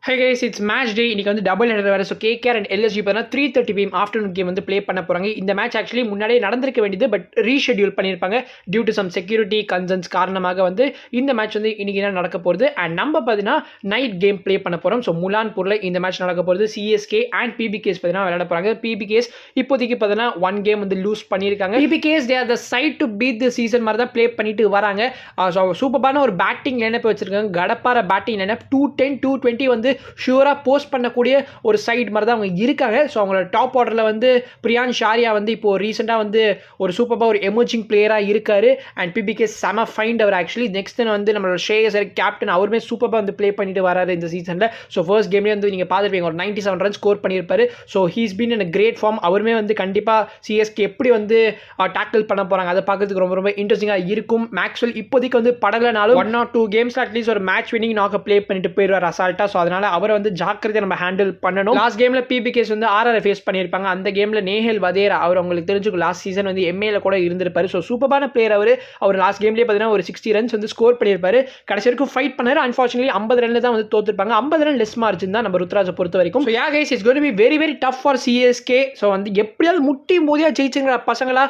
Hey guys, it's match day. இன்னைக்கு வந்து double header வேற. ஸோ KKR அண்ட் LSG பார்த்தீங்கன்னா 3:30 PM ஆஃப்டர்நூன் கேம் வந்து ப்ளே பண்ண போகிறாங்க. இந்த மேட்ச் ஆக்சுவலி முன்னாடியே நடந்திருக்க வேண்டியது, பட் ரீஷெட்யூல் பண்ணியிருப்பாங்க due to some security concerns காரணமாக வந்து இந்த மேட்ச் வந்து இன்னைக்கு தான் நடக்க போகிறது. அண்ட் நம்ம பார்த்தீங்கன்னா நைட் கேம் ப்ளே பண்ண போகிறோம். ஸோ முலான்பூரில் இந்த மேட்ச் நடக்க போகிறது. CSK அண்ட் PBKs பார்த்தீங்கன்னா விளையாட போகிறாங்க. PBKs இப்போதைக்கு பார்த்தீங்கன்னா 1 கேம் வந்து லூஸ் பண்ணியிருக்காங்க. PBKs they are the side to beat the season மாதிரி தான் ப்ளே பண்ணிட்டு வராங்க. ஸோ சூப்பரான ஒரு பேட்டிங் லைனப் வச்சிருக்காங்க. கடப்பார பேட்டிங் லைனப் 210 220 வந்து ஷூராக போஸ்ட் பண்ணக்கூடிய ஒரு சைட் மாதிரி தான் அவங்க இருக்காங்க. ஸோ அவங்களோட டாப் ஆர்டரில் வந்து பிரியான் ஷாரியா வந்து இப்போது ரீசெண்டாக வந்து ஒரு சூப்பராக ஒரு எமர்ஜிங் பிளேயராக இருக்கார். அண்ட் PBK செம ஃபைண்ட் அவர் ஆக்சுவலி. நெக்ஸ்ட் வந்து நம்மளோட ஷேயர் கேப்டன் அவருமே சூப்பராக வந்து ப்ளே பண்ணிட்டு வராரு இந்த சீசனில். ஸோ ஃபர்ஸ்ட் கேம்லேயே வந்து நீங்கள் பார்த்துருப்பீங்க ஒரு 97 ரன் ஸ்கோர் பண்ணியிருப்பாரு. So he's been in great form. அவருமே வந்து கண்டிப்பாக CSK எப்படி வந்து டேக்கிள் பண்ண போகிறாங்க அதை பார்க்கறதுக்கு ரொம்ப ரொம்ப இன்ட்ரெஸ்டிங்காக இருக்கும். மேக்ஸ்வெல் இப்போதைக்கு வந்து படலனாலும் 1 or 2 கேம்ஸ் அட்லீஸ்ட் ஒரு மேட்ச் வினிங் நாக்க ப்ளே பண்ணிட்டு போயிடுவார் அசால்ட்டாக. ஸோ அதனால் அவரை வந்து ஜாக்கிரதையை நம்ம ஹேண்டில் பண்ணணும். லாஸ்ட் கேமில் PBKs வந்து RR ஃபேஸ் பண்ணியிருப்பாங்க. அந்த கேமில் நேஹல் வதேரா அவர் உங்களுக்கு தெரிஞ்சுக்கும் லாஸ்ட் சீசன் வந்து MAல கூட இருந்திருப்பாரு. ஸோ சூப்பரான பிளேயர் அவர் லாஸ்ட் கேம்லேயே பார்த்தீங்கன்னா ஒரு 60 ரன்ஸ் வந்து ஸ்கோர் பண்ணியிருப்பாரு. கடைசி வரைக்கும் ஃபைட் பண்ணாரு. அன்ஃபார்ச்சுனேட்லி 50 ரன்ல தான் வந்து தோத்துருப்பாங்க. 50 ரன் லெஸ் மார்ஜின் தான் நம்ம ருத்ராஜை பொறுத்த வரைக்கும். So yeah guys it's going to be very very tough for CSK. So வந்து எப்படியாவது முட்டி மோதியா ஜெயிச்சுங்கிற பசங்களா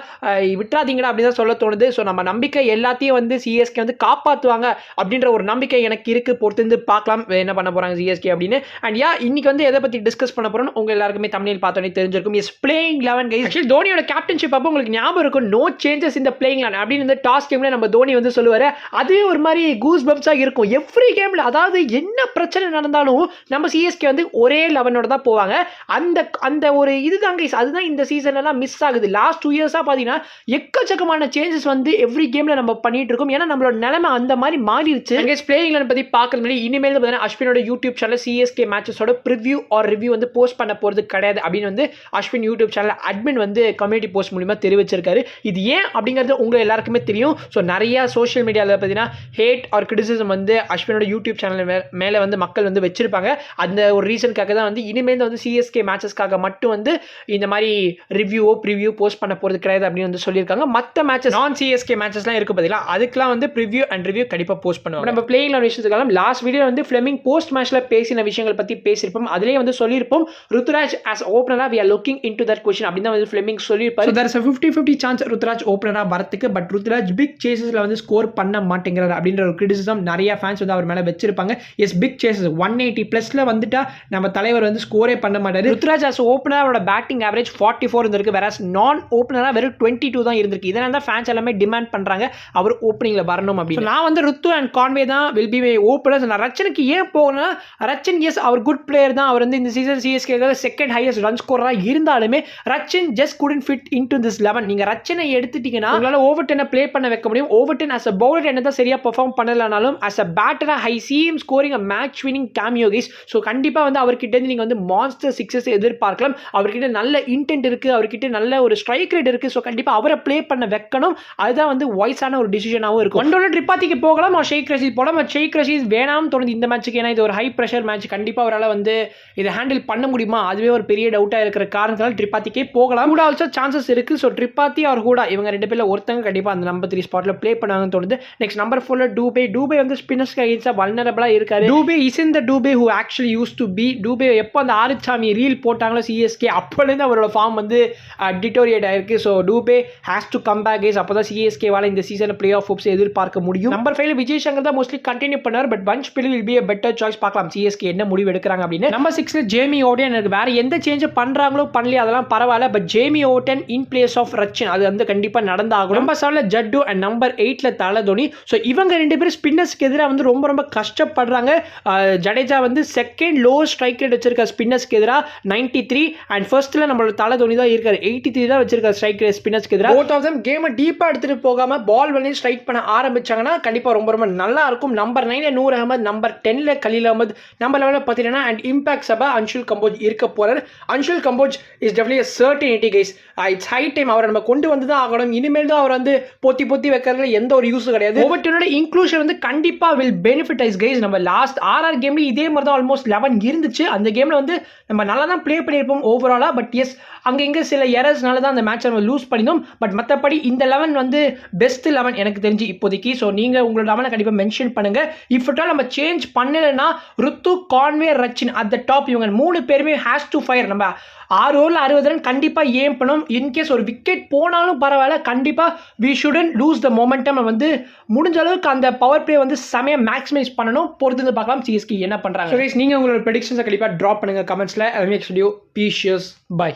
விட்டுறாதீங்கடா அப்படி தான் சொல்ல தோணுது. ஸோ நம்ம நம்பிக்கை எல்லாத்தையும் வந்து CSK வந்து காப்பாற்றுவாங்க அப்படின்ற ஒரு நம்பிக்கை எனக்கு இருக்குது. பொறுத்து பார்க்கலாம் என்ன பண்ண போகிறாங்க CSK அப்படின்னு. அண்ட் இன்னைக்கு வந்து எதை பற்றி டிஸ்கஸ் பண்ண போகிறோம் உங்கள் எல்லாருக்குமே தமிழில் பார்த்தோன்னே தெரிஞ்சிருக்கும். Yes playing 11 guys. ஆக்சுவலி தோனியோட கேப்டன்ஷிப் அப்போ உங்களுக்கு ஞாபகம் இருக்கும். நோ சேஞ்சஸ் இந்த பிளேயிங் 11 அப்படின்னு இந்த டாஸ் கேம்ல நம்ம தோனி வந்து சொல்லுவார். அதுவே ஒரு மாதிரி கூஸ் பம்ப்ஸாக இருக்கும் எவ்ரி கேமில். அதாவது என்ன பிரச்சனை நடந்தாலும் நம்ம CSK வந்து ஒரே 11ஓட தான் போவாங்க. அந்த ஒரு இதுதான் கைஸ். அதுதான் இந்த சீசன்லாம் மிஸ் ஆகுது. லாஸ்ட் 2 இயர்ஸாக பார்த்தீங்கன்னா எக்கச்சக்கமான சேஞ்சஸ் வந்து எவ்ரி கேமில் நம்ம பண்ணிட்டு இருக்கோம். ஏன்னா நம்மளோட நிலைமை அந்த மாதிரி மாறிடுச்சு. பிளேயிங் 11 பற்றி பார்க்கறது முன்னாடி இனிமேல் பார்த்தீங்கன்னா அஸ்வினோட யூடியூப் சேனல் CSK மேட்சஸோட ப்ரிவ்யூ ஆர் ரிவ்யூ வந்து போஸ்ட் பண்ண போகிறது கிடையாது அப்படின்னு வந்து அஸ்வின் யூடியூப் சேனல் அட்மின் வந்து கம்யூனிட்டி போஸ்ட் மூலிமா தெரிவிச்சிருக்காரு. இது ஏன் அப்படிங்கிறது உங்களுக்கு எல்லாருக்குமே தெரியும். ஸோ நிறைய சோஷியல் மீடியாவில் பார்த்தீங்கன்னா ஹேட் ஆர் கிரிட்டிசிசம் வந்து அஸ்வினோட யூடியூப் சேனல் மேலே வந்து மக்கள் வந்து வச்சிருப்பாங்க. அந்த ஒரு ரீசனுக்காக தான் வந்து இனிமேல் வந்து CSK மேட்சஸ்க்காக மட்டும் வந்து இந்த மாதிரி ரிவ்யூவோ ப்ரிவ்யூ போஸ்ட் பண்ண போகிறது கிடையாது அப்படின்னு வந்து சொல்லியிருக்காங்க. மற்ற மேட்சஸ் நான் CSK மேட்சஸ்லாம் இருக்குது பார்த்தீங்களா, அதுக்கெல்லாம் வந்து ப்ரிவ்யூ அண்ட் ரிவ்யூ கண்டிப்பாக போஸ்ட் பண்ணுவாங்க. நம்ம பிளேயிங் விஷயத்துக்காக லாஸ்ட் வீடியோ வந்து ஃப்ளெமிங் போஸ்ட் மேட்ச்ல பேசின விஷயங்கள் பற்றி பேசியிருப்போம். அதிலே வந்து சொல்லியிருப்போம் ருத்ராஜ் ஆஸ் ஓப்பனரா we are looking into that question அப்படின்னு தான் வந்து ஃப்ளெமிங் சொல்லியிருப்பாரு. So there is a 50-50 chance Ruturaj ஓப்பனரா வரதுக்கு. பட் ருத்ராஜ் பிக் சேசஸ்ல வந்து ஸ்கோர் பண்ண மாட்டேங்கிறார் அப்படின்ற ஒரு கிரிட்டிசிசம் நிறைய ஃபேன்ஸ் வந்து அவர் மேலே வச்சிருப்பாங்க. எஸ் பிக் சேசஸ் 180 பிளஸ்ல வந்துட்டா நம்ம தலைவர் வந்து ஸ்கோரே பண்ண மாட்டாரு. ருத்ராஜ் ஆஸ் ஓப்பனரா அவரோட பேட்டிங் ஆவரேஜ் 44 இருந்திருக்கு. வேற நான் ஓப்பனரா வெறும் 22 தான் இருந்திருக்கு. இதனால தான் ஃபேன்ஸ் எல்லாமே டிமாண்ட் பண்றாங்க அவர் ஓப்பனிங்ல வரணும் அப்படின்னு. நான் வந்து ருத்து அண்ட் கான்வே தான் வில் பி மை ஓப்பனர்ஸ். நான் ரச்சனுக்கு ஏன் போகணும்னா ரச்சன் எஸ் அவர் குட் பிளேயர் தான். அவர் வந்து இந்த season CSK second highest run ஸ்கோரராக இருந்தாலுமே Rachin just couldn't fit into this 11. நீங்கள் ரச்சனை எடுத்துட்டீங்கன்னா உங்களால் ஓவர்-10 ப்ளே பண்ண வைக்க முடியும். ஓவர்-10 as a bowler என்ன தான் சரியாக perform பண்ணலனாலும் as a batter I see him scoring a match winning cameo guys. So கண்டிப்பாக வந்து அவர்கிட்ட இருந்து நீங்கள் வந்து மான்ஸ்டர் சிக்ஸஸ் எதிர்பார்க்கலாம். அவர்கிட்ட நல்ல இன்டென்ட் இருக்குது, அவர்கிட்ட நல்ல ஒரு ஸ்ட்ரைக் ரேட் இருக்குது. ஸோ கண்டிப்பாக அவரை ப்ளே பண்ண வைக்கணும். அதுதான் வந்து வாய்ஸான ஒரு டிசிஷனாகவும் இருக்கும். 1 ட்ரிப்பாத்திக்கு போகலாம், ஷேக் ரஷீத் போகலாம். ஷேக் ரஷீத் வேணாம்னு தோணுது இந்த மேட்ச்சுக்கு. ஏன்னா இது ஒரு ஹை ப்ரெஷர் மேட்ச். கண்டிப்பாக அவரால் வந்து இதை ஹேண்டில் பண்ண முடியுமா அதுவே ஒரு பெரிய டவுட்டாக இருக்கிற காரணத்தால் ட்ரிப்பாத்திக்கே போகலாம். கூட ஆல்சோ சான்சஸ் இருக்குது. ஸோ ட்ரிப்பாத்தி அவர் கூட இவங்க 2 பேரில் ஒருத்தங்க கண்டிப்பாக அந்த நம்பர் 3 ஸ்பாட்டில் ப்ளே பண்ணுவாங்கன்னு தோணுது. நெக்ஸ்ட் நம்பர் 4 டூபே வந்து ஸ்பின்னர்ஸ்க்கு அகேன்ஸ்டாக வல்னரபிளாக இருக்காரு. Dube is in the Dube who actually use to be. Dube எப்போ அந்த ஆறுச்சாமி ரீல் போட்டாங்களோ CSK அப்போலேருந்து அவரோட ஃபார்ம் வந்து டிட்டோரியேட் ஆயிருக்கு. So Dube has to come back guys. அப்போ தான் CSK-வால் இந்த சீசனில் பிளே ஆஃப் ஹோப்ஸ் எதிர்பார்க்க முடியும். நம்பர் 5 விஜய் சங்கர் தான் மோஸ்ட்லி கண்டினியூ பண்ணார். But punch bill will be a better choice. பார்க்கலாம் CSK என்ன முடிவு எடுக்கிறாங்க அப்படின்னு. Number 6 Jamie Overton. எனக்கு வேற எந்த சேஞ்ச் பண்றாங்களோ பண்ணலையோ அதெல்லாம் பரவாயில்ல. But Jamie Overton in place of Rachin அது வந்து கண்டிப்பாக நடந்தாகும். Number 7 Jaddu and number 8 Thala Dhoni. So இவங்க 2 பேரும் ஸ்பின்னர்ஸ்க்கு எதிராக வந்து ரொம்ப ரொம்ப கஷ்டப்படுறாங்க. ஜடேஜா வந்து செகண்ட் லோ ஸ்ட்ரைக் ரேட் வச்சிருக்காரு ஸ்பின்னர்ஸ்க்கு எதிராக 93. அண்ட் ஃபர்ஸ்ட்ல நம்மளோட தல தோனி தான் இருக்காரு 83 தான் வச்சிருக்காரு ஸ்ட்ரைக் ரேட் ஸ்பின்னர்ஸ்க்கு எதிராக. போத் ஆஃப் தம் கேமை டீப்பாக எடுத்துட்டு போகாம பால் பண்ணி ஸ்ட்ரைக் பண்ண ஆரம்பிச்சாங்கன்னா கண்டிப்பாக ரொம்ப ரொம்ப நல்லா இருக்கும். Number 9 Noor Ahmad, number 10 Khaleel Ahmed, number 11 பார்த்தீங்கன்னா and impact sub Anshul Kamboj இருக்க போறாரு. Anshul Kamboj is definitely a certainty guys. It's high time அவரை நம்ம கொண்டு வந்து தான் ஆகணும். இனிமேல் தான் அவர் வந்து பொத்தி வைக்கிறதுல எந்த ஒரு யூஸும் கிடையாது. ஓவர்-10 இன்க்ளூஷன் வந்து கண்டிப்பாக வில் பெனிஃபிட் ஐஸ் கைஸ். நம்ம லாஸ்ட் RR கேம்ல இதே மாதிரி தான் ஆல்மோஸ்ட் 11 இருந்துச்சு. அந்த கேம்ல வந்து நம்ம நல்லா தான் ப்ளே பண்ணியிருப்போம் ஓவராலாக. பட் எஸ் அங்கே இங்கே சில எரர்ஸ்னால தான் அந்த மேட்சை நம்ம லூஸ் பண்ணினோம். பட் மற்றபடி இந்த 11 வந்து பெஸ்ட் 11 எனக்கு தெரிஞ்சு இப்போதைக்கு. ஸோ நீங்கள் உங்களோட 11 கண்டிப்பாக மென்ஷன் பண்ணுங்க. இஃப் இட்டால் நம்ம சேஞ்ச் பண்ணலைன்னா ருத்து முத்து, Conway, Rachin at the top. இவங்க 3 பேருமே ஹேஸ் டு ஃபயர். நம்ம 6 ஓவரில் 60 ரன் கண்டிப்பாக ஏம் பண்ணணும். இன்கேஸ் ஒரு விக்கெட் போனாலும் பரவாயில்ல, கண்டிப்பாக we shouldn't lose the momentum. வந்து முடிஞ்ச அளவுக்கு அந்த பவர் பிளே வந்து செமையாக மேக்ஸிமைஸ் பண்ணணும். பொறுத்து பார்க்கலாம் சிஎஸ்கே என்ன பண்ணுறாங்க. நீங்கள் உங்களோட ப்ரெடிக்ஷன்ஸை கண்டிப்பாக ட்ராப் பண்ணுங்கள் கமெண்ட்ஸில். மேக்ஸ் வீடியோ பீஷியஸ் பை.